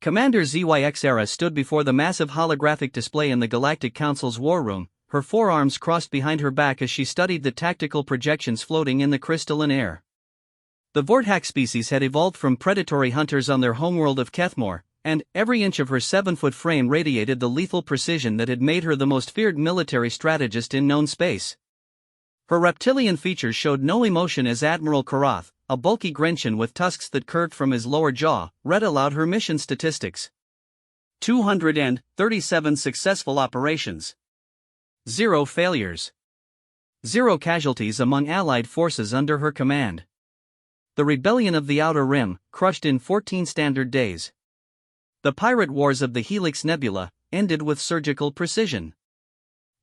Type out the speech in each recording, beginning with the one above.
Commander ZYX stood before the massive holographic display in the Galactic Council's war room, her forearms crossed behind her back as she studied the tactical projections floating in the crystalline air. The Vortax species had evolved from predatory hunters on their homeworld of Kethmore, and every inch of her 7-foot frame radiated the lethal precision that had made her the most feared military strategist in known space. Her reptilian features showed no emotion as Admiral Karath, a bulky Grenchian with tusks that curved from his lower jaw, read aloud her mission statistics. 237 successful operations. 0 failures. 0 casualties among Allied forces under her command. The rebellion of the Outer Rim, crushed in 14 standard days. The pirate wars of the Helix Nebula, ended with surgical precision.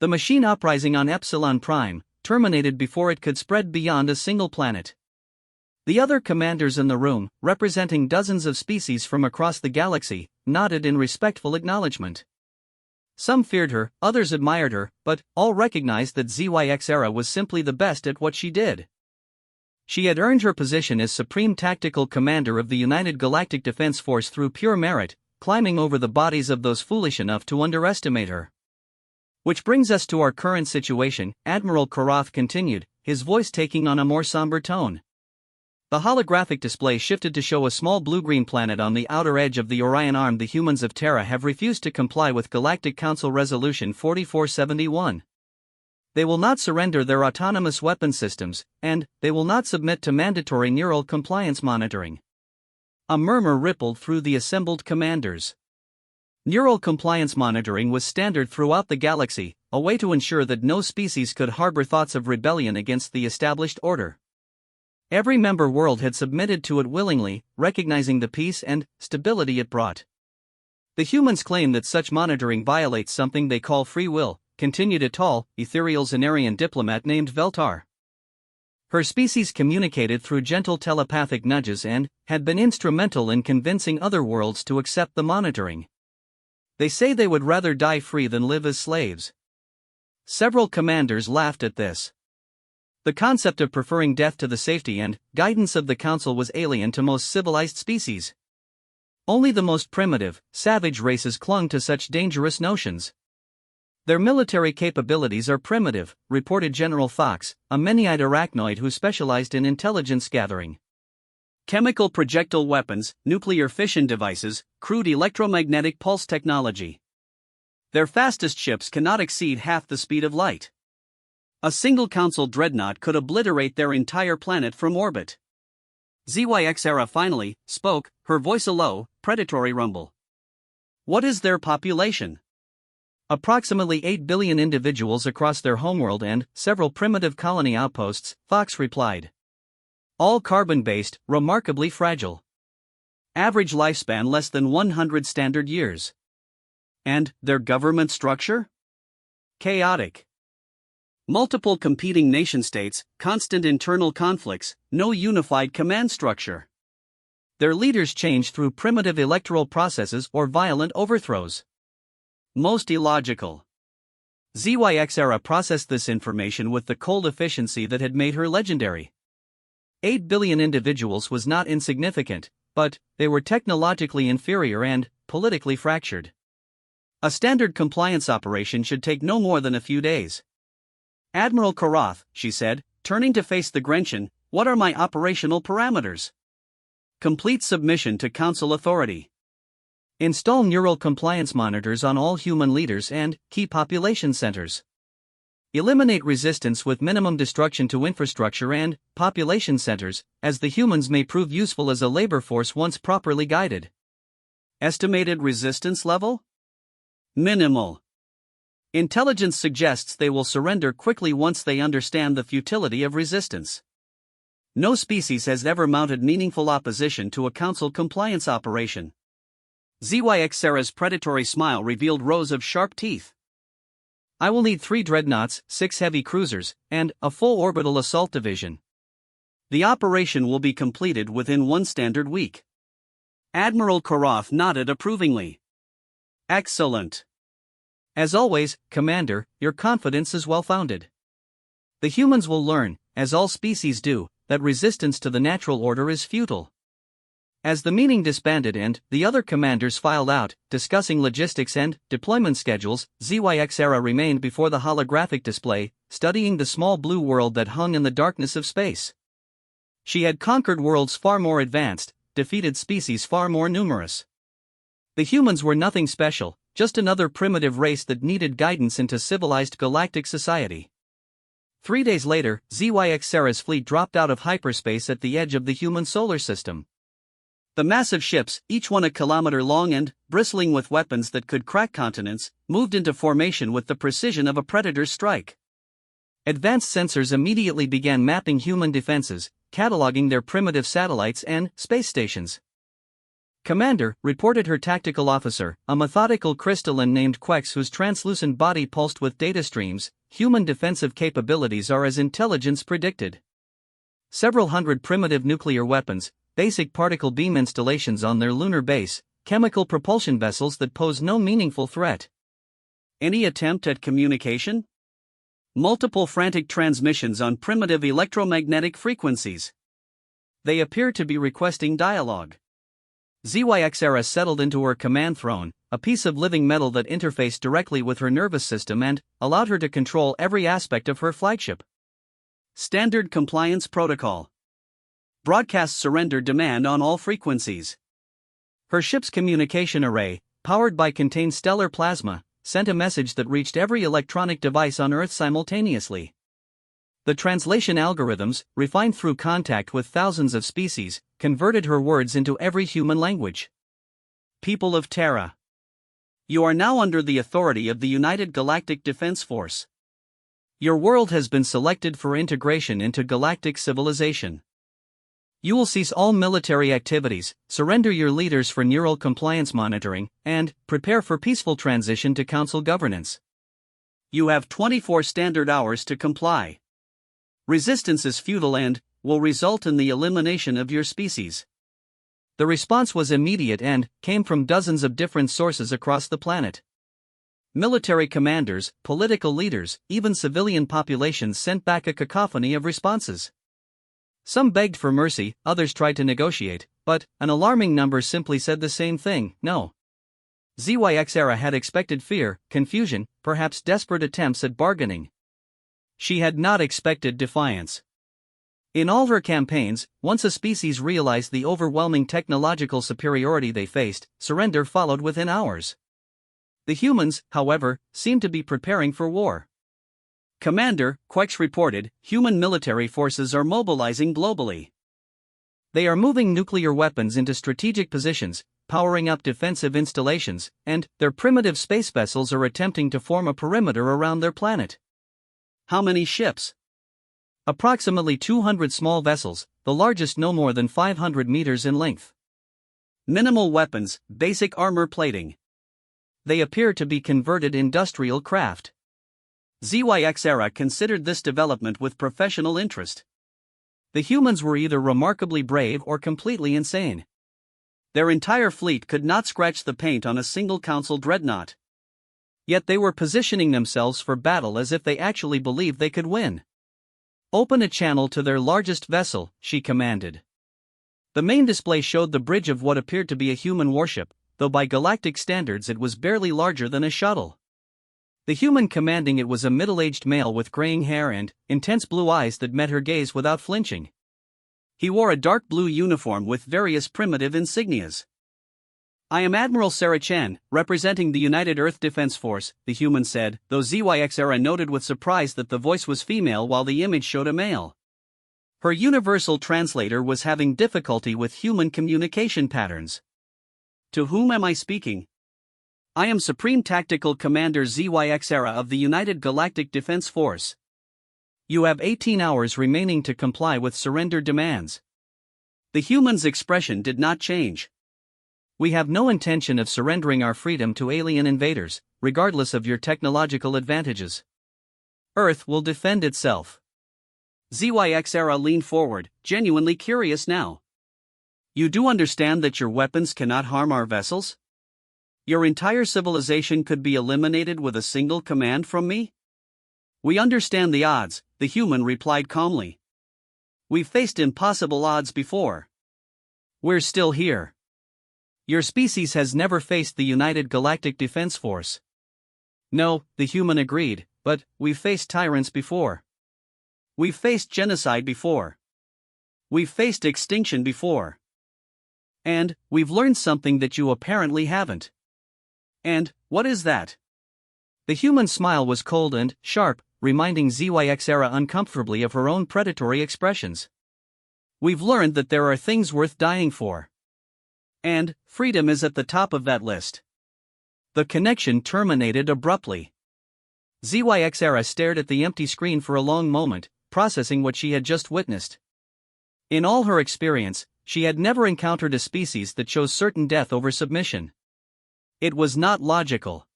The machine uprising on Epsilon Prime, terminated before it could spread beyond a single planet. The other commanders in the room, representing dozens of species from across the galaxy, nodded in respectful acknowledgement. Some feared her, others admired her, but all recognized that ZYX was simply the best at what she did. She had earned her position as Supreme Tactical Commander of the United Galactic Defense Force through pure merit, climbing over the bodies of those foolish enough to underestimate her. Which brings us to our current situation, Admiral Karath continued, his voice taking on a more somber tone. The holographic display shifted to show a small blue-green planet on the outer edge of the Orion Arm. The humans of Terra have refused to comply with Galactic Council Resolution 4471. They will not surrender their autonomous weapon systems, and they will not submit to mandatory neural compliance monitoring. A murmur rippled through the assembled commanders. Neural compliance monitoring was standard throughout the galaxy, a way to ensure that no species could harbor thoughts of rebellion against the established order. Every member world had submitted to it willingly, recognizing the peace and stability it brought. The humans claim that such monitoring violates something they call free will, continued a tall, ethereal Xenarian diplomat named Veltar. Her species communicated through gentle telepathic nudges and had been instrumental in convincing other worlds to accept the monitoring. They say they would rather die free than live as slaves. Several commanders laughed at this. The concept of preferring death to the safety and guidance of the Council was alien to most civilized species. Only the most primitive, savage races clung to such dangerous notions. Their military capabilities are primitive, reported General Fox, a many-eyed arachnoid who specialized in intelligence gathering. Chemical projectile weapons, nuclear fission devices, crude electromagnetic pulse technology. Their fastest ships cannot exceed half the speed of light. A single Council dreadnought could obliterate their entire planet from orbit. ZYX finally spoke, her voice a low, predatory rumble. What is their population? Approximately 8 billion individuals across their homeworld and several primitive colony outposts, Fox replied. All carbon-based, remarkably fragile. Average lifespan less than 100 standard years. And their government structure? Chaotic. Multiple competing nation-states, constant internal conflicts, no unified command structure. Their leaders change through primitive electoral processes or violent overthrows. Most illogical. ZYX processed this information with the cold efficiency that had made her legendary. 8 billion individuals was not insignificant, but they were technologically inferior and politically fractured. A standard compliance operation should take no more than a few days. Admiral Karath, she said, turning to face the Grenchian, what are my operational parameters? Complete submission to Council authority. Install neural compliance monitors on all human leaders and key population centers. Eliminate resistance with minimum destruction to infrastructure and population centers, as the humans may prove useful as a labor force once properly guided. Estimated resistance level? Minimal. Intelligence suggests they will surrender quickly once they understand the futility of resistance. No species has ever mounted meaningful opposition to a Council compliance operation. ZYX's predatory smile revealed rows of sharp teeth. I will need 3 dreadnoughts, 6 heavy cruisers, and a full orbital assault division. The operation will be completed within 1 standard week. Admiral Karath nodded approvingly. Excellent. As always, Commander, your confidence is well-founded. The humans will learn, as all species do, that resistance to the natural order is futile. As the meeting disbanded and the other commanders filed out, discussing logistics and deployment schedules, ZYX-Era remained before the holographic display, studying the small blue world that hung in the darkness of space. She had conquered worlds far more advanced, defeated species far more numerous. The humans were nothing special, just another primitive race that needed guidance into civilized galactic society. 3 days later, ZYX-Era's fleet dropped out of hyperspace at the edge of the human solar system. The massive ships, each one a kilometer long and bristling with weapons that could crack continents, moved into formation with the precision of a predator's strike. Advanced sensors immediately began mapping human defenses, cataloging their primitive satellites and space stations. "Commander," reported her tactical officer, a methodical crystalline named Quex whose translucent body pulsed with data streams, "human defensive capabilities are as intelligence predicted. Several hundred primitive nuclear weapons, basic particle beam installations on their lunar base, chemical propulsion vessels that pose no meaningful threat. Any attempt at communication? Multiple frantic transmissions on primitive electromagnetic frequencies. They appear to be requesting dialogue." ZYX-Era settled into her command throne, a piece of living metal that interfaced directly with her nervous system and allowed her to control every aspect of her flagship. Standard compliance protocol. Broadcast surrender demand on all frequencies. Her ship's communication array, powered by contained stellar plasma, sent a message that reached every electronic device on Earth simultaneously. The translation algorithms, refined through contact with thousands of species, converted her words into every human language. "People of Terra. You are now under the authority of the United Galactic Defense Force. Your world has been selected for integration into galactic civilization. You will cease all military activities, surrender your leaders for neural compliance monitoring, and prepare for peaceful transition to council governance. You have 24 standard hours to comply. Resistance is futile and will result in the elimination of your species." The response was immediate and came from dozens of different sources across the planet. Military commanders, political leaders, even civilian populations sent back a cacophony of responses. Some begged for mercy, others tried to negotiate, but an alarming number simply said the same thing: no. ZYX-Era had expected fear, confusion, perhaps desperate attempts at bargaining. She had not expected defiance. In all her campaigns, once a species realized the overwhelming technological superiority they faced, surrender followed within hours. The humans, however, seemed to be preparing for war. "Commander," Quex reported, "human military forces are mobilizing globally. They are moving nuclear weapons into strategic positions, powering up defensive installations, and their primitive space vessels are attempting to form a perimeter around their planet." "How many ships?" "Approximately 200 small vessels, the largest no more than 500 meters in length. Minimal weapons, basic armor plating. They appear to be converted industrial craft." ZYX-Era considered this development with professional interest. The humans were either remarkably brave or completely insane. Their entire fleet could not scratch the paint on a single council dreadnought. Yet they were positioning themselves for battle as if they actually believed they could win. "Open a channel to their largest vessel," she commanded. The main display showed the bridge of what appeared to be a human warship, though by galactic standards it was barely larger than a shuttle. The human commanding it was a middle-aged male with graying hair and intense blue eyes that met her gaze without flinching. He wore a dark blue uniform with various primitive insignias. "I am Admiral Sarah Chen, representing the United Earth Defense Force," the human said, though ZYX-Era noted with surprise that the voice was female while the image showed a male. Her universal translator was having difficulty with human communication patterns. "To whom am I speaking?" "I am Supreme Tactical Commander ZYX-Era of the United Galactic Defense Force. You have 18 hours remaining to comply with surrender demands." The human's expression did not change. "We have no intention of surrendering our freedom to alien invaders, regardless of your technological advantages. Earth will defend itself." ZYX-Era leaned forward, genuinely curious now. "You do understand that your weapons cannot harm our vessels? Your entire civilization could be eliminated with a single command from me?" "We understand the odds," the human replied calmly. "We've faced impossible odds before. We're still here. Your species has never faced the United Galactic Defense Force. No, the human agreed, but we've faced tyrants before. We've faced genocide before. We've faced extinction before. And we've learned something that you apparently haven't. And what is that? The human smile was cold and sharp, reminding ZYXera uncomfortably of her own predatory expressions. We've learned that there are things worth dying for. And freedom is at the top of that list. The connection terminated abruptly. ZYXera stared at the empty screen for a long moment, processing what she had just witnessed. In all her experience, she had never encountered a species that chose certain death over submission. It was not logical.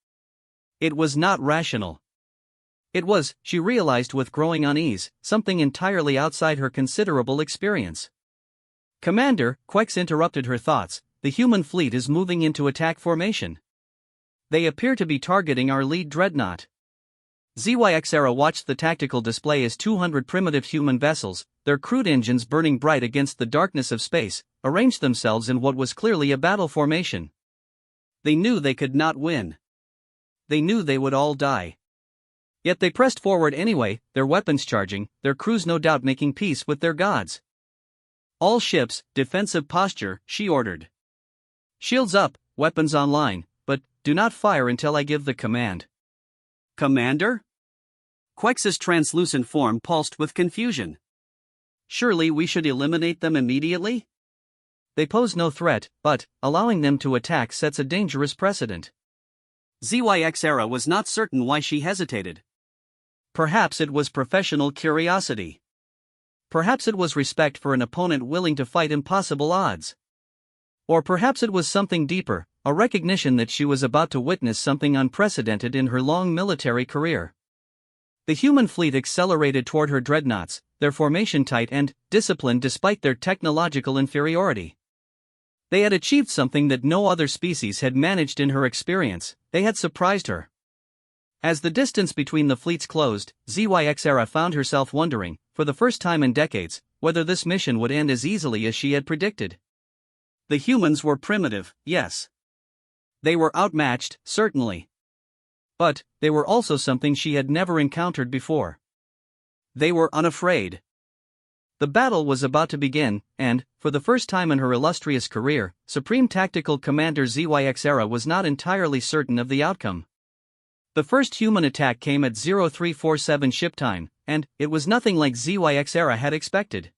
It was not rational. It was, she realized with growing unease, something entirely outside her considerable experience. Commander, Quex interrupted her thoughts, the human fleet is moving into attack formation. They appear to be targeting our lead dreadnought. ZYXera watched the tactical display as 200 primitive human vessels, their crude engines burning bright against the darkness of space, arranged themselves in what was clearly a battle formation. They knew they could not win. They knew they would all die. Yet they pressed forward anyway, their weapons charging, their crews no doubt making peace with their gods. All ships, defensive posture, she ordered. Shields up, weapons online, but do not fire until I give the command. Commander? Quex's translucent form pulsed with confusion. Surely we should eliminate them immediately? They pose no threat, but allowing them to attack sets a dangerous precedent. ZYXera was not certain why she hesitated. Perhaps it was professional curiosity. Perhaps it was respect for an opponent willing to fight impossible odds. Or perhaps it was something deeper, a recognition that she was about to witness something unprecedented in her long military career. The human fleet accelerated toward her dreadnoughts, their formation tight and disciplined despite their technological inferiority. They had achieved something that no other species had managed in her experience, they had surprised her. As the distance between the fleets closed, ZYXera found herself wondering, for the first time in decades, whether this mission would end as easily as she had predicted. The humans were primitive, yes. They were outmatched, certainly. But they were also something she had never encountered before. They were unafraid. The battle was about to begin, and, for the first time in her illustrious career, Supreme Tactical Commander ZYXera was not entirely certain of the outcome. The first human attack came at 0347 ship time, and it was nothing like ZYXera had expected.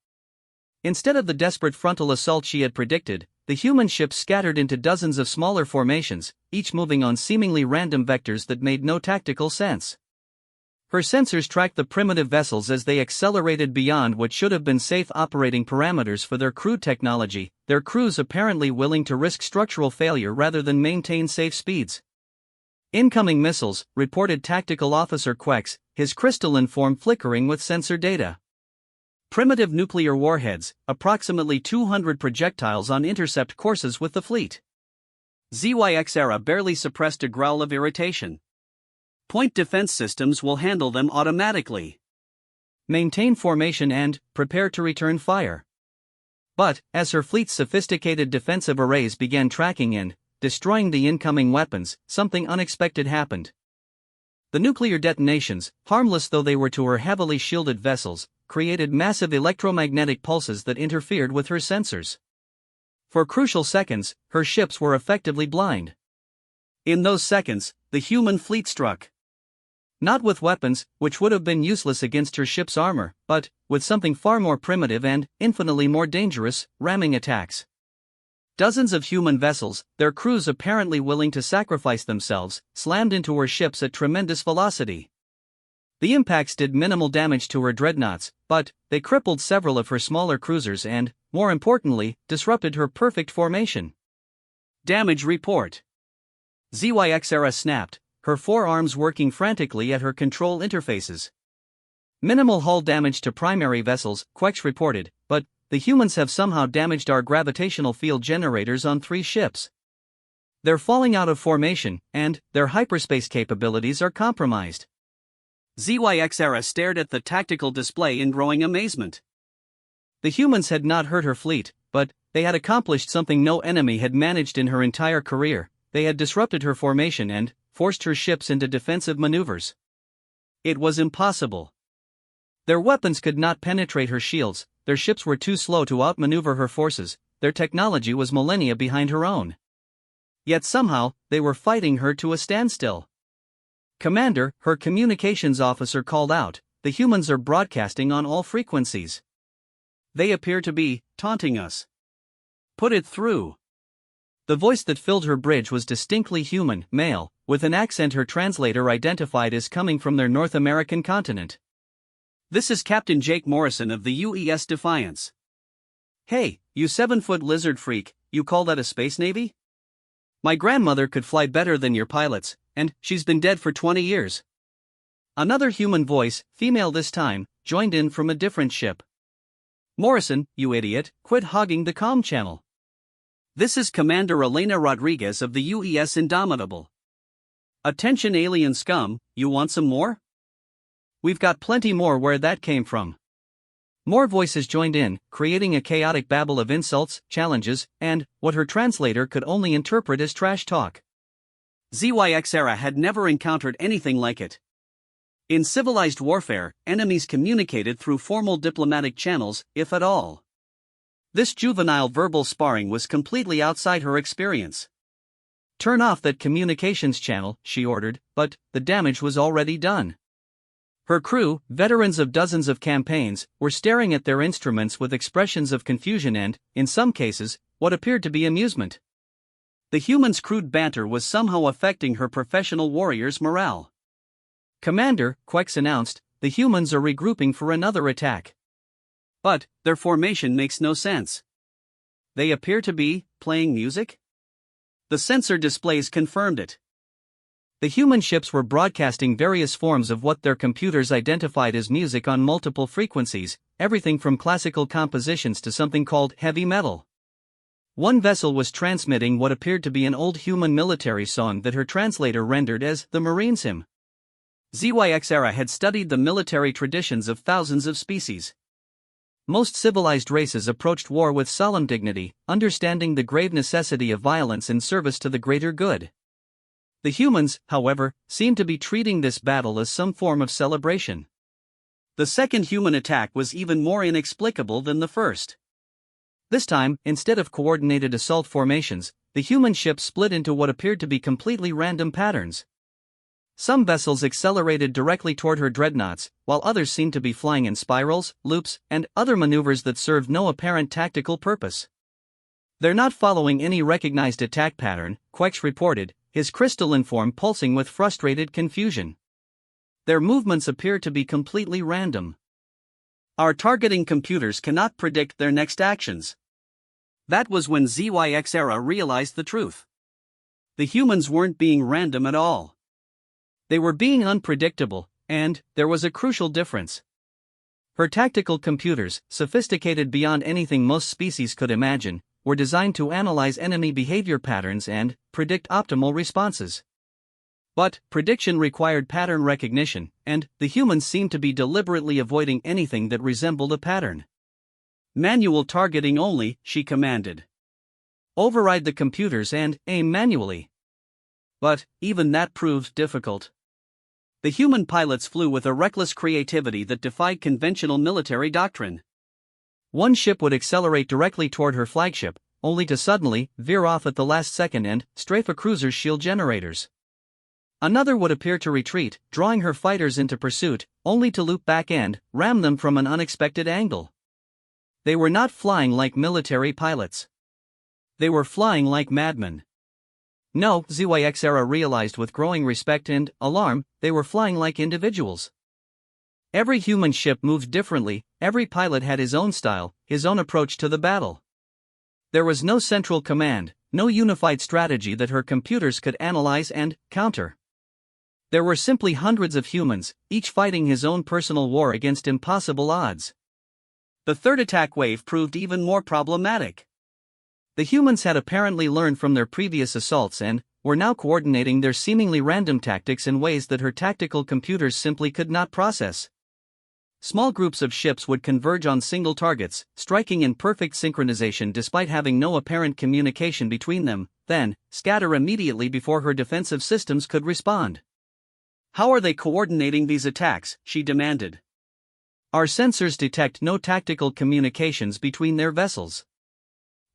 Instead of the desperate frontal assault she had predicted, the human ships scattered into dozens of smaller formations, each moving on seemingly random vectors that made no tactical sense. Her sensors tracked the primitive vessels as they accelerated beyond what should have been safe operating parameters for their crude technology, their crews apparently willing to risk structural failure rather than maintain safe speeds. Incoming missiles, reported Tactical Officer Quex, his crystalline form flickering with sensor data. Primitive nuclear warheads, approximately 200 projectiles on intercept courses with the fleet. ZYXera barely suppressed a growl of irritation. Point defense systems will handle them automatically. Maintain formation and prepare to return fire. But, as her fleet's sophisticated defensive arrays began tracking and destroying the incoming weapons, something unexpected happened. The nuclear detonations, harmless though they were to her heavily shielded vessels, created massive electromagnetic pulses that interfered with her sensors. For crucial seconds, her ships were effectively blind. In those seconds, the human fleet struck. Not with weapons, which would have been useless against her ship's armor, but with something far more primitive and infinitely more dangerous, ramming attacks. Dozens of human vessels, their crews apparently willing to sacrifice themselves, slammed into her ships at tremendous velocity. The impacts did minimal damage to her dreadnoughts, but they crippled several of her smaller cruisers and, more importantly, disrupted her perfect formation. Damage report. ZYXera snapped, her forearms working frantically at her control interfaces. Minimal hull damage to primary vessels, Quex reported, but the humans have somehow damaged our gravitational field generators on 3 ships. They're falling out of formation, and their hyperspace capabilities are compromised. ZYXera stared at the tactical display in growing amazement. The humans had not hurt her fleet, but they had accomplished something no enemy had managed in her entire career. They had disrupted her formation and forced her ships into defensive maneuvers. It was impossible. Their weapons could not penetrate her shields, their ships were too slow to outmaneuver her forces, their technology was millennia behind her own. Yet somehow, they were fighting her to a standstill. "Commander," her communications officer called out, "the humans are broadcasting on all frequencies. They appear to be taunting us. Put it through." The voice that filled her bridge was distinctly human, male, with an accent her translator identified as coming from their North American continent. "This is Captain Jake Morrison of the UES Defiance. Hey, you 7-foot lizard freak, you call that a space navy? My grandmother could fly better than your pilots, and she's been dead for 20 years. Another human voice, female this time, joined in from a different ship. "Morrison, you idiot, quit hogging the comm channel. This is Commander Elena Rodriguez of the UES Indomitable. Attention alien scum, you want some more? We've got plenty more where that came from." More voices joined in, creating a chaotic babble of insults, challenges, and what her translator could only interpret as trash talk. ZYX era had never encountered anything like it. In civilized warfare, enemies communicated through formal diplomatic channels, if at all. This juvenile verbal sparring was completely outside her experience. "Turn off that communications channel," she ordered, but the damage was already done. Her crew, veterans of dozens of campaigns, were staring at their instruments with expressions of confusion and, in some cases, what appeared to be amusement. The humans' crude banter was somehow affecting her professional warriors' morale. "Commander," Quex announced, "the humans are regrouping for another attack. But their formation makes no sense. They appear to be playing music?" The sensor displays confirmed it. The human ships were broadcasting various forms of what their computers identified as music on multiple frequencies, everything from classical compositions to something called heavy metal. One vessel was transmitting what appeared to be an old human military song that her translator rendered as the Marines' hymn. ZYX era had studied the military traditions of thousands of species. Most civilized races approached war with solemn dignity, understanding the grave necessity of violence in service to the greater good. The humans, however, seemed to be treating this battle as some form of celebration. The second human attack was even more inexplicable than the first. This time, instead of coordinated assault formations, the human ships split into what appeared to be completely random patterns. Some vessels accelerated directly toward her dreadnoughts, while others seemed to be flying in spirals, loops, and other maneuvers that served no apparent tactical purpose. "They're not following any recognized attack pattern," Quex reported, his crystalline form pulsing with frustrated confusion. "Their movements appear to be completely random. Our targeting computers cannot predict their next actions." That was when ZYX era realized the truth. The humans weren't being random at all. They were being unpredictable, and there was a crucial difference. Her tactical computers, sophisticated beyond anything most species could imagine, were designed to analyze enemy behavior patterns and predict optimal responses. But prediction required pattern recognition, and the humans seemed to be deliberately avoiding anything that resembled a pattern. "Manual targeting only," she commanded. "Override the computers and aim manually." But even that proved difficult. The human pilots flew with a reckless creativity that defied conventional military doctrine. One ship would accelerate directly toward her flagship, only to suddenly veer off at the last second and strafe a cruiser's shield generators. Another would appear to retreat, drawing her fighters into pursuit, only to loop back and ram them from an unexpected angle. They were not flying like military pilots. They were flying like madmen. No, ZYX era realized with growing respect and alarm, they were flying like individuals. Every human ship moved differently, every pilot had his own style, his own approach to the battle. There was no central command, no unified strategy that her computers could analyze and counter. There were simply hundreds of humans, each fighting his own personal war against impossible odds. The third attack wave proved even more problematic. The humans had apparently learned from their previous assaults and were now coordinating their seemingly random tactics in ways that her tactical computers simply could not process. small groups of ships would converge on single targets, striking in perfect synchronization despite having no apparent communication between them, then scatter immediately before her defensive systems could respond. "How are they coordinating these attacks?" she demanded. "Our sensors detect no tactical communications between their vessels."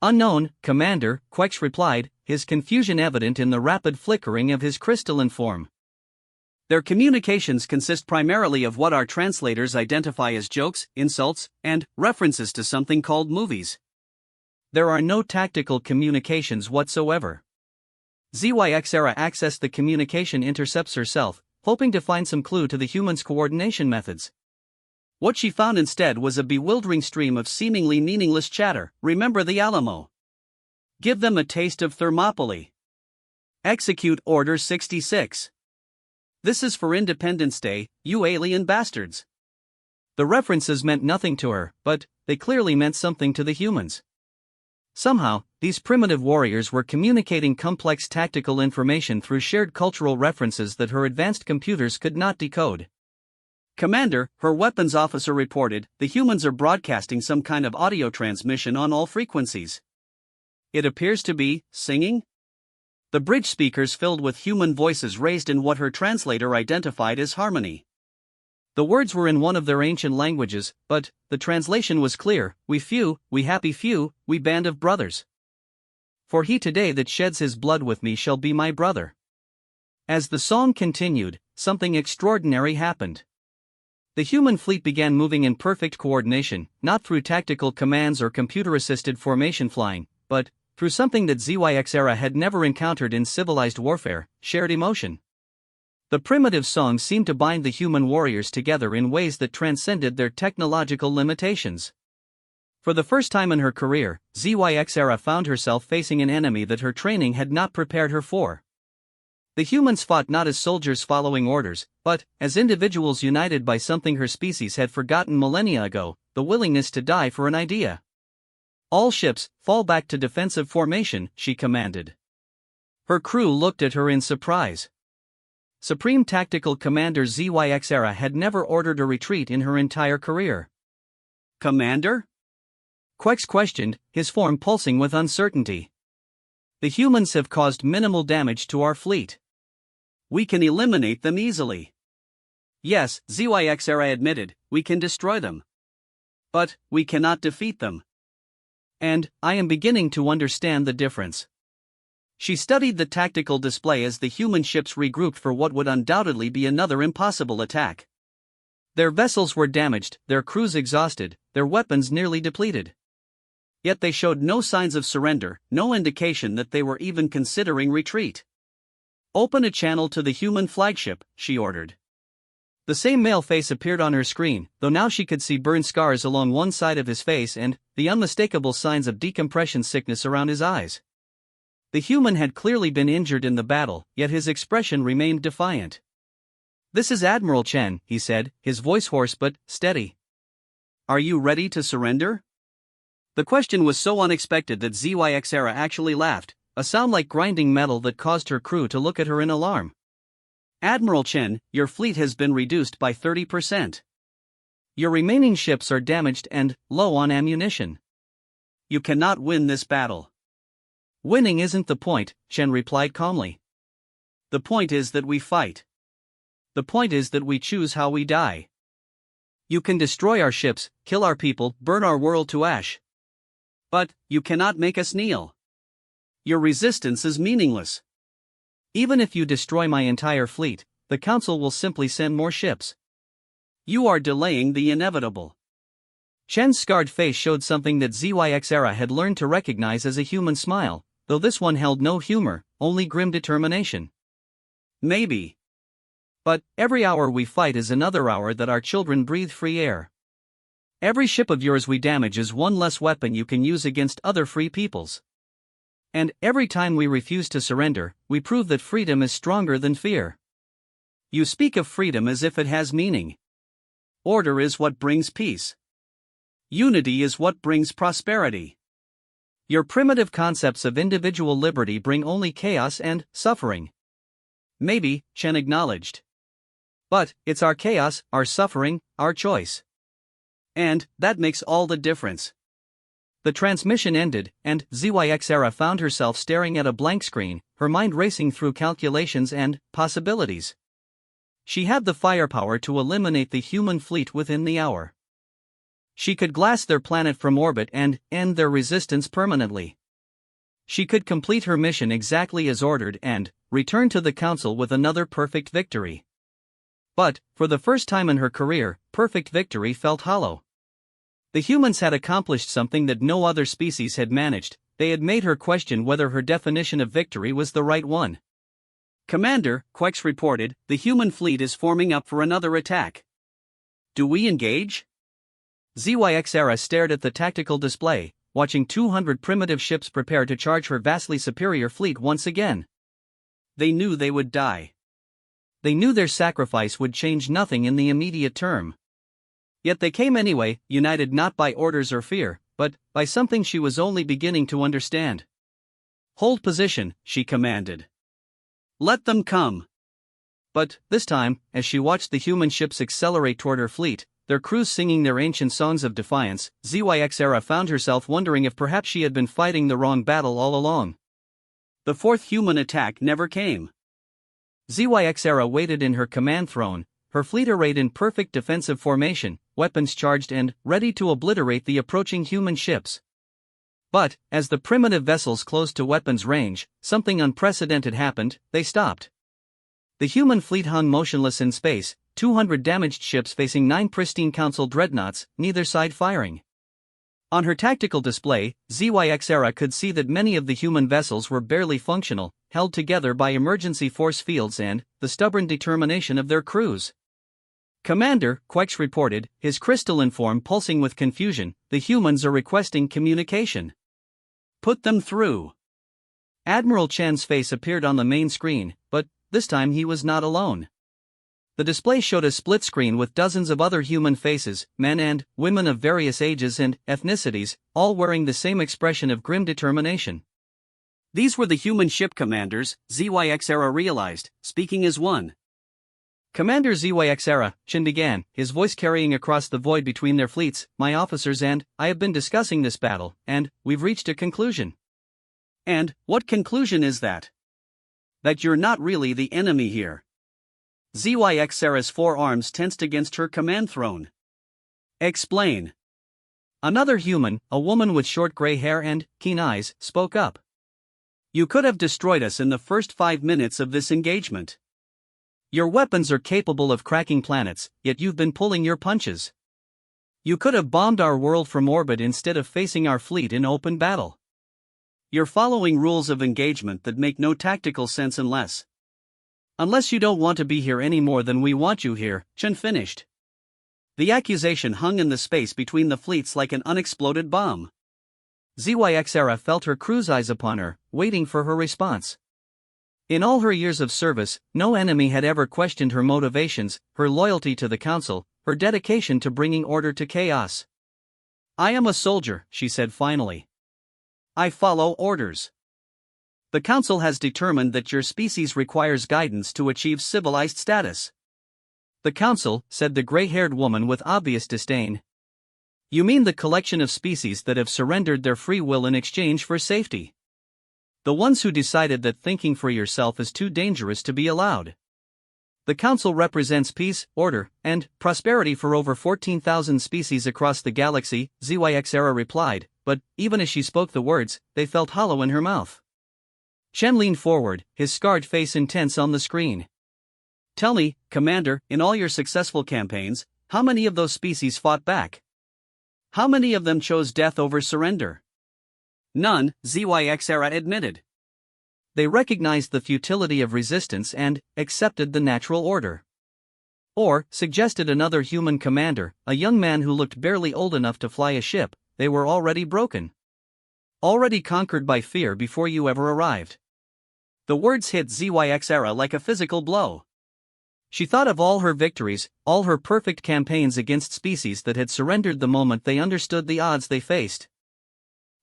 "Unknown, Commander," Quex replied, his confusion evident in the rapid flickering of his crystalline form. "Their communications consist primarily of what our translators identify as jokes, insults, and references to something called movies. There are no tactical communications whatsoever." ZYXera accessed the communication intercepts herself, hoping to find some clue to the humans' coordination methods. What she found instead was a bewildering stream of seemingly meaningless chatter. "Remember the Alamo. Give them a taste of Thermopylae. Execute Order 66. This is for Independence Day, you alien bastards." The references meant nothing to her, but they clearly meant something to the humans. Somehow, these primitive warriors were communicating complex tactical information through shared cultural references that her advanced computers could not decode. "Commander," her weapons officer reported, "the humans are broadcasting some kind of audio transmission on all frequencies. It appears to be singing." The bridge speakers filled with human voices raised in what her translator identified as harmony. The words were in one of their ancient languages, but the translation was clear: "We few, we happy few, we band of brothers. For he today that sheds his blood with me shall be my brother." As the song continued, something extraordinary happened. The human fleet began moving in perfect coordination, not through tactical commands or computer-assisted formation flying, but through something that ZYXera had never encountered in civilized warfare: shared emotion. The primitive song seemed to bind the human warriors together in ways that transcended their technological limitations. For the first time in her career, ZYXera found herself facing an enemy that her training had not prepared her for. The humans fought not as soldiers following orders, but as individuals united by something her species had forgotten millennia ago: the willingness to die for an idea. "All ships, fall back to defensive formation," she commanded. Her crew looked at her in surprise. Supreme Tactical Commander ZYXera had never ordered a retreat in her entire career. "Commander?" Quex questioned, his form pulsing with uncertainty. "The humans have caused minimal damage to our fleet. We can eliminate them easily." "Yes," ZYXera admitted, "we can destroy them. But we cannot defeat them. And I am beginning to understand the difference." She studied the tactical display as the human ships regrouped for what would undoubtedly be another impossible attack. Their vessels were damaged, their crews exhausted, their weapons nearly depleted. Yet they showed no signs of surrender, no indication that they were even considering retreat. "Open a channel to the human flagship," she ordered. The same male face appeared on her screen, though now she could see burn scars along one side of his face and the unmistakable signs of decompression sickness around his eyes. The human had clearly been injured in the battle, yet his expression remained defiant. "This is Admiral Chen," he said, his voice hoarse but steady. "Are you ready to surrender?" The question was so unexpected that ZYXera actually laughed, a sound like grinding metal that caused her crew to look at her in alarm. "Admiral Chen, your fleet has been reduced by 30%. Your remaining ships are damaged and low on ammunition. You cannot win this battle." "Winning isn't the point," Chen replied calmly. "The point is that we fight. The point is that we choose how we die. You can destroy our ships, kill our people, burn our world to ash. But you cannot make us kneel. Your resistance is meaningless. Even if you destroy my entire fleet, the Council will simply send more ships. You are delaying the inevitable." Chen's scarred face showed something that ZYXera had learned to recognize as a human smile, though this one held no humor, only grim determination. "Maybe. But every hour we fight is another hour that our children breathe free air. Every ship of yours we damage is one less weapon you can use against other free peoples. And every time we refuse to surrender, we prove that freedom is stronger than fear. You speak of freedom as if it has meaning. Order is what brings peace. Unity is what brings prosperity. Your primitive concepts of individual liberty bring only chaos and suffering." "Maybe," Chen acknowledged. "But it's our chaos, our suffering, our choice. And that makes all the difference. The transmission ended, and ZYX found herself staring at a blank screen, her mind racing through calculations and possibilities. She had the firepower to eliminate the human fleet within the hour. She could glass their planet from orbit and end their resistance permanently. She could complete her mission exactly as ordered and return to the Council with another perfect victory. But, for the first time in her career, perfect victory felt hollow. The humans had accomplished something that no other species had managed. They had made her question whether her definition of victory was the right one. "Commander," Quex reported, "the human fleet is forming up for another attack. Do we engage?" ZYX stared at the tactical display, watching 200 primitive ships prepare to charge her vastly superior fleet once again. They knew they would die. They knew their sacrifice would change nothing in the immediate term. Yet they came anyway, united not by orders or fear, but by something she was only beginning to understand. "Hold position," she commanded. "Let them come." But, this time, as she watched the human ships accelerate toward her fleet, their crews singing their ancient songs of defiance, ZYX found herself wondering if perhaps she had been fighting the wrong battle all along. The fourth human attack never came. ZYX waited in her command throne, her fleet arrayed in perfect defensive formation, weapons charged and ready to obliterate the approaching human ships. But, as the primitive vessels closed to weapons range, something unprecedented happened. They stopped. The human fleet hung motionless in space, 200 damaged ships facing 9 pristine Council dreadnoughts, neither side firing. On her tactical display, ZYX could see that many of the human vessels were barely functional, held together by emergency force fields and the stubborn determination of their crews. "Commander," Quex reported, his crystalline form pulsing with confusion, "the humans are requesting communication. Put them through." Admiral Chen's face appeared on the main screen, but this time he was not alone. The display showed a split screen with dozens of other human faces, men and women of various ages and ethnicities, all wearing the same expression of grim determination. These were the human ship commanders, ZYX realized, speaking as one. "Commander ZYX, Chen began, his voice carrying across the void between their fleets. "My officers and I have been discussing this battle, and we've reached a conclusion." "And what conclusion is that?" "That you're not really the enemy here." ZYX's forearms tensed against her command throne. "Explain." Another human, a woman with short gray hair and keen eyes, spoke up. "You could have destroyed us in the first 5 minutes of this engagement. Your weapons are capable of cracking planets, yet you've been pulling your punches. You could have bombed our world from orbit instead of facing our fleet in open battle. You're following rules of engagement that make no tactical sense unless you don't want to be here any more than we want you here," Chen finished. The accusation hung in the space between the fleets like an unexploded bomb. ZYX felt her crew's eyes upon her, waiting for her response. In all her years of service, no enemy had ever questioned her motivations, her loyalty to the Council, her dedication to bringing order to chaos. "I am a soldier," she said finally. "I follow orders. The Council has determined that your species requires guidance to achieve civilized status." "The Council," said the gray-haired woman with obvious disdain. "You mean the collection of species that have surrendered their free will in exchange for safety? The ones who decided that thinking for yourself is too dangerous to be allowed. The Council represents peace, order, and prosperity for over 14,000 species across the galaxy," ZYX replied, but even as she spoke the words, they felt hollow in her mouth. Chen leaned forward, his scarred face intense on the screen. "Tell me, Commander, in all your successful campaigns, how many of those species fought back? How many of them chose death over surrender?" "None," ZYX admitted. They recognized the futility of resistance and accepted the natural order. "Or," suggested another human commander, a young man who looked barely old enough to fly a ship, "they were already broken. Already conquered by fear before you ever arrived." The words hit ZYX like a physical blow. She thought of all her victories, all her perfect campaigns against species that had surrendered the moment they understood the odds they faced.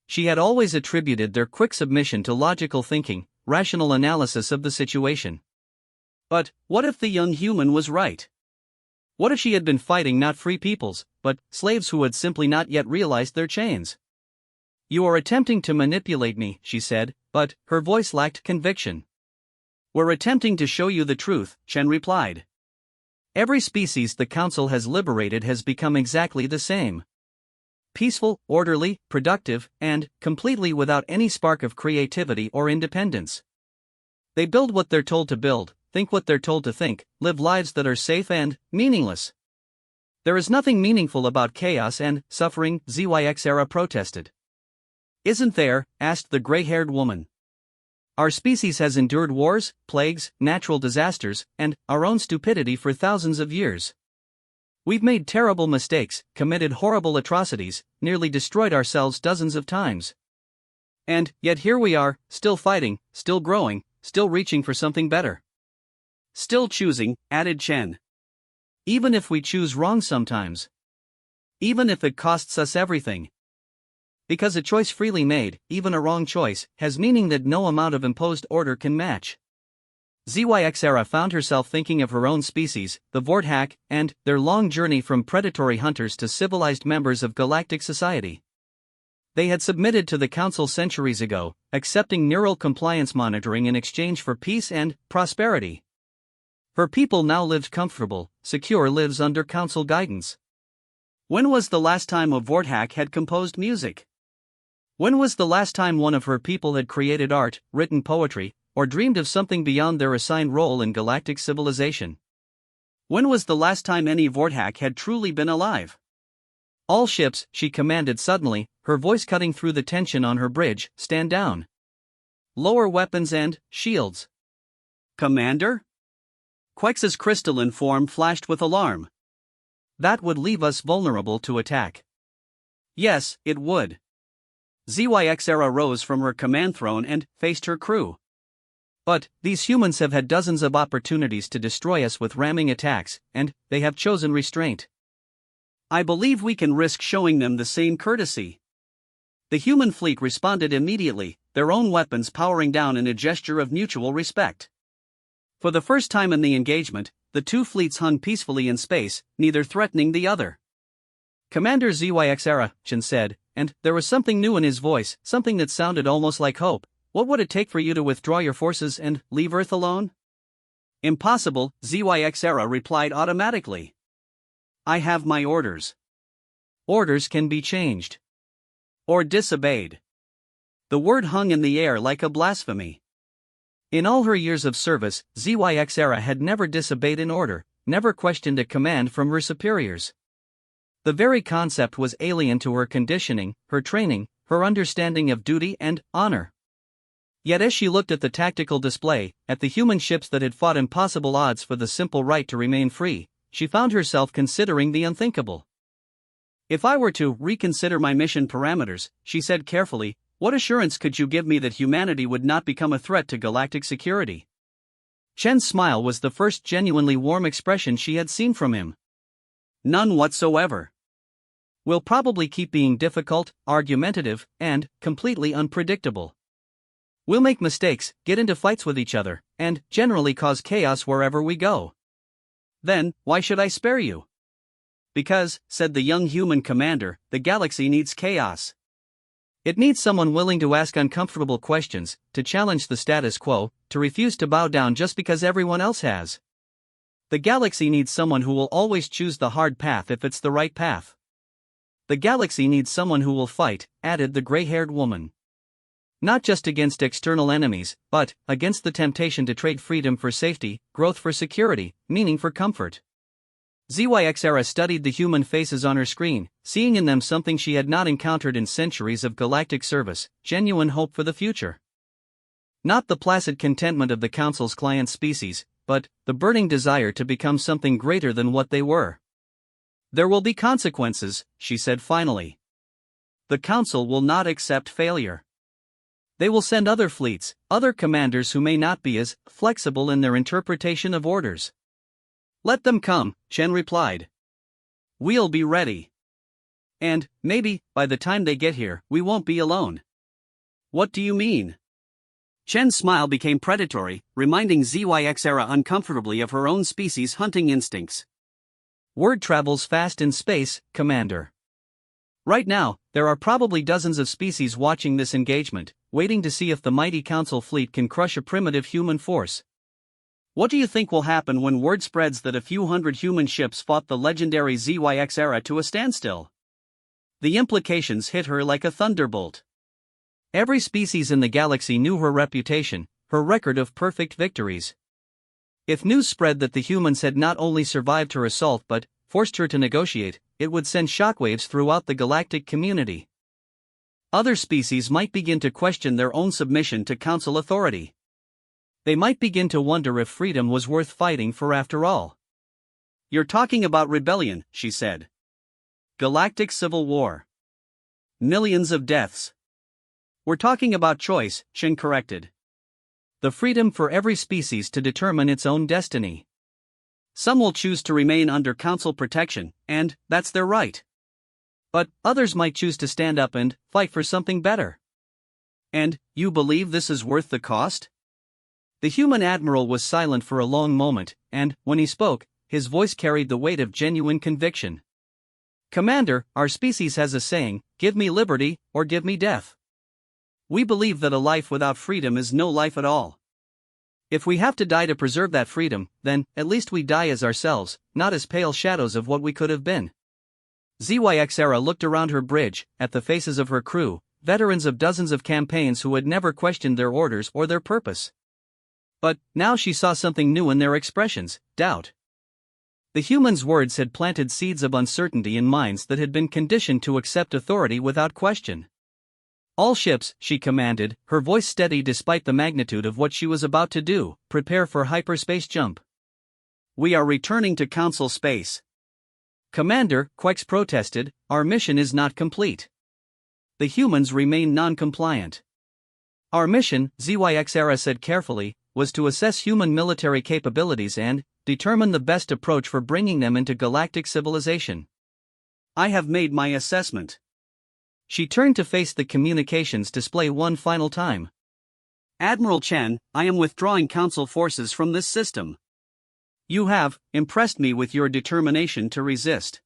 She had always attributed their quick submission to logical thinking, rational analysis of the situation. But what if the young human was right? What if she had been fighting not free peoples, but slaves who had simply not yet realized their chains? You are attempting to manipulate me, she said, but her voice lacked conviction. We're attempting to show you the truth, Chen replied. Every species the Council has liberated has become exactly the same. Peaceful, orderly, productive, and completely without any spark of creativity or independence. They build what they're told to build, think what they're told to think, live lives that are safe and meaningless. There is nothing meaningful about chaos and suffering, ZYX-era protested. Isn't there? Asked the gray-haired woman. Our species has endured wars, plagues, natural disasters, and our own stupidity for thousands of years. We've made terrible mistakes, committed horrible atrocities, nearly destroyed ourselves dozens of times. And yet here we are, still fighting, still growing, still reaching for something better. Still choosing, added Chen. Even if we choose wrong sometimes. Even if it costs us everything. Because a choice freely made, even a wrong choice, has meaning that no amount of imposed order can match. ZYX-era found herself thinking of her own species, the Vorthak, and their long journey from predatory hunters to civilized members of galactic society. They had submitted to the Council centuries ago, accepting neural compliance monitoring in exchange for peace and prosperity. Her people now lived comfortable, secure lives under Council guidance. When was the last time a Vorthak had composed music? When was the last time one of her people had created art, written poetry, or dreamed of something beyond their assigned role in galactic civilization? When was the last time any Vorthak had truly been alive? All ships, she commanded suddenly, her voice cutting through the tension on her bridge, stand down. Lower weapons and shields. Commander? Quex's crystalline form flashed with alarm. That would leave us vulnerable to attack. Yes, it would. ZYX-era rose from her command throne and faced her crew. But these humans have had dozens of opportunities to destroy us with ramming attacks, and they have chosen restraint. I believe we can risk showing them the same courtesy. The human fleet responded immediately, their own weapons powering down in a gesture of mutual respect. For the first time in the engagement, the two fleets hung peacefully in space, neither threatening the other. Commander ZYX-era, Chen said, and there was something new in his voice, something that sounded almost like hope. What would it take for you to withdraw your forces and leave Earth alone? Impossible, ZYX-era replied automatically. I have my orders. Orders can be changed. Or disobeyed. The word hung in the air like a blasphemy. In all her years of service, ZYX-era had never disobeyed an order, never questioned a command from her superiors. The very concept was alien to her conditioning, her training, her understanding of duty and honor. Yet as she looked at the tactical display, at the human ships that had fought impossible odds for the simple right to remain free, she found herself considering the unthinkable. If I were to reconsider my mission parameters, she said carefully, what assurance could you give me that humanity would not become a threat to galactic security? Chen's smile was the first genuinely warm expression she had seen from him. None whatsoever. We'll probably keep being difficult, argumentative, and completely unpredictable. We'll make mistakes, get into fights with each other, and generally cause chaos wherever we go. Then, why should I spare you? Because, said the young human commander, the galaxy needs chaos. It needs someone willing to ask uncomfortable questions, to challenge the status quo, to refuse to bow down just because everyone else has. The galaxy needs someone who will always choose the hard path if it's the right path. The galaxy needs someone who will fight, added the gray-haired woman. Not just against external enemies, but against the temptation to trade freedom for safety, growth for security, meaning for comfort. ZYX-era studied the human faces on her screen, seeing in them something she had not encountered in centuries of galactic service, genuine hope for the future. Not the placid contentment of the Council's client species, but the burning desire to become something greater than what they were. There will be consequences, she said finally. The Council will not accept failure. They will send other fleets, other commanders who may not be as flexible in their interpretation of orders. Let them come, Chen replied. We'll be ready. And, maybe, by the time they get here, we won't be alone. What do you mean? Chen's smile became predatory, reminding ZYX-era uncomfortably of her own species' hunting instincts. Word travels fast in space, Commander. Right now, there are probably dozens of species watching this engagement, waiting to see if the mighty Council fleet can crush a primitive human force. What do you think will happen when word spreads that a few hundred human ships fought the legendary ZYX era to a standstill? The implications hit her like a thunderbolt. Every species in the galaxy knew her reputation, her record of perfect victories. If news spread that the humans had not only survived her assault but forced her to negotiate, it would send shockwaves throughout the galactic community. Other species might begin to question their own submission to Council authority. They might begin to wonder if freedom was worth fighting for after all. "You're talking about rebellion," she said. "Galactic civil war. Millions of deaths." "We're talking about choice," Shin corrected. "The freedom for every species to determine its own destiny. Some will choose to remain under Council protection, and that's their right. But others might choose to stand up and fight for something better." "And you believe this is worth the cost?" The human admiral was silent for a long moment, and, when he spoke, his voice carried the weight of genuine conviction. "Commander, our species has a saying, 'Give me liberty, or give me death.' We believe that a life without freedom is no life at all. If we have to die to preserve that freedom, then, at least we die as ourselves, not as pale shadows of what we could have been." ZYX era looked around her bridge, at the faces of her crew, veterans of dozens of campaigns who had never questioned their orders or their purpose. But now she saw something new in their expressions: doubt. The humans' words had planted seeds of uncertainty in minds that had been conditioned to accept authority without question. "All ships," she commanded, her voice steady despite the magnitude of what she was about to do, "prepare for hyperspace jump. We are returning to Council space." "Commander," Quex protested, "our mission is not complete." The humans remained non-compliant. "Our mission," ZYX era said carefully, "was to assess human military capabilities and determine the best approach for bringing them into galactic civilization. I have made my assessment." She turned to face the communications display one final time. "Admiral Chen, I am withdrawing Council forces from this system. You have impressed me with your determination to resist.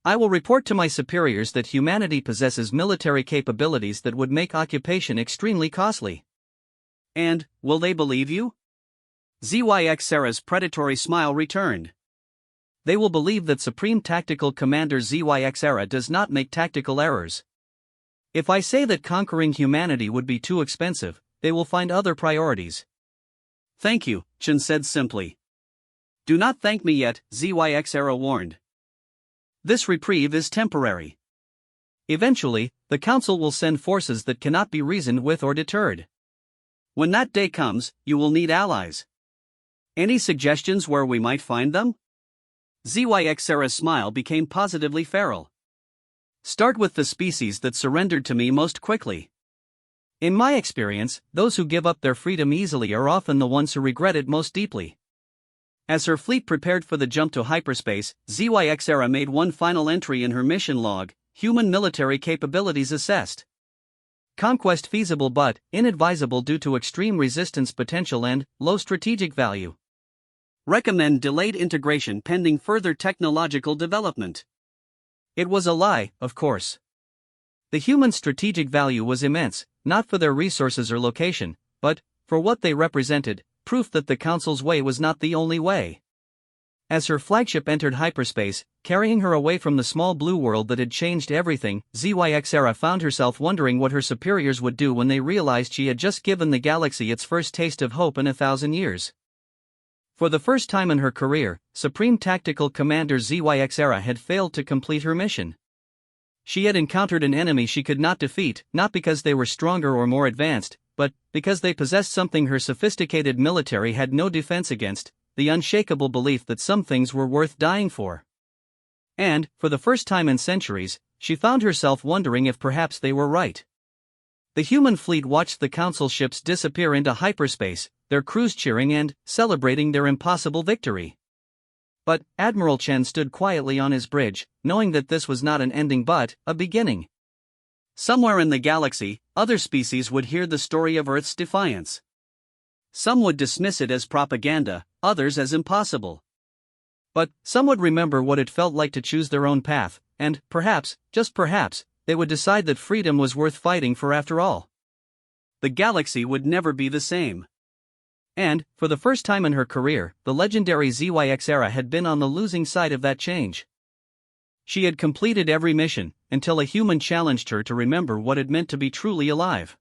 I will report to my superiors that humanity possesses military capabilities that would make occupation extremely costly." "And will they believe you?" ZYX Sarah's predatory smile returned. "They will believe that Supreme Tactical Commander ZYX era does not make tactical errors. If I say that conquering humanity would be too expensive, they will find other priorities." "Thank you," Chen said simply. "Do not thank me yet," ZYX era warned. "This reprieve is temporary. Eventually, the Council will send forces that cannot be reasoned with or deterred. When that day comes, you will need allies. Any suggestions where we might find them?" ZYX Sarah's smile became positively feral. "Start with the species that surrendered to me most quickly. In my experience, those who give up their freedom easily are often the ones who regret it most deeply." As her fleet prepared for the jump to hyperspace, ZYX era made one final entry in her mission log: human military capabilities assessed. Conquest feasible but inadvisable due to extreme resistance potential and low strategic value. Recommend delayed integration pending further technological development. It was a lie, of course. The human strategic value was immense, not for their resources or location, but for what they represented: proof that the Council's way was not the only way. As her flagship entered hyperspace, carrying her away from the small blue world that had changed everything, ZYX era found herself wondering what her superiors would do when they realized she had just given the galaxy its first taste of hope in 1,000 years. For the first time in her career, Supreme Tactical Commander ZYX era had failed to complete her mission. She had encountered an enemy she could not defeat, not because they were stronger or more advanced, but because they possessed something her sophisticated military had no defense against: the unshakable belief that some things were worth dying for. And, for the first time in centuries, she found herself wondering if perhaps they were right. The human fleet watched the Council ships disappear into hyperspace, their crews cheering and celebrating their impossible victory. But Admiral Chen stood quietly on his bridge, knowing that this was not an ending but a beginning. Somewhere in the galaxy, other species would hear the story of Earth's defiance. Some would dismiss it as propaganda, others as impossible. But some would remember what it felt like to choose their own path, and perhaps, just perhaps, they would decide that freedom was worth fighting for after all. The galaxy would never be the same. And, for the first time in her career, the legendary ZYX had been on the losing side of that change. She had completed every mission, until a human challenged her to remember what it meant to be truly alive.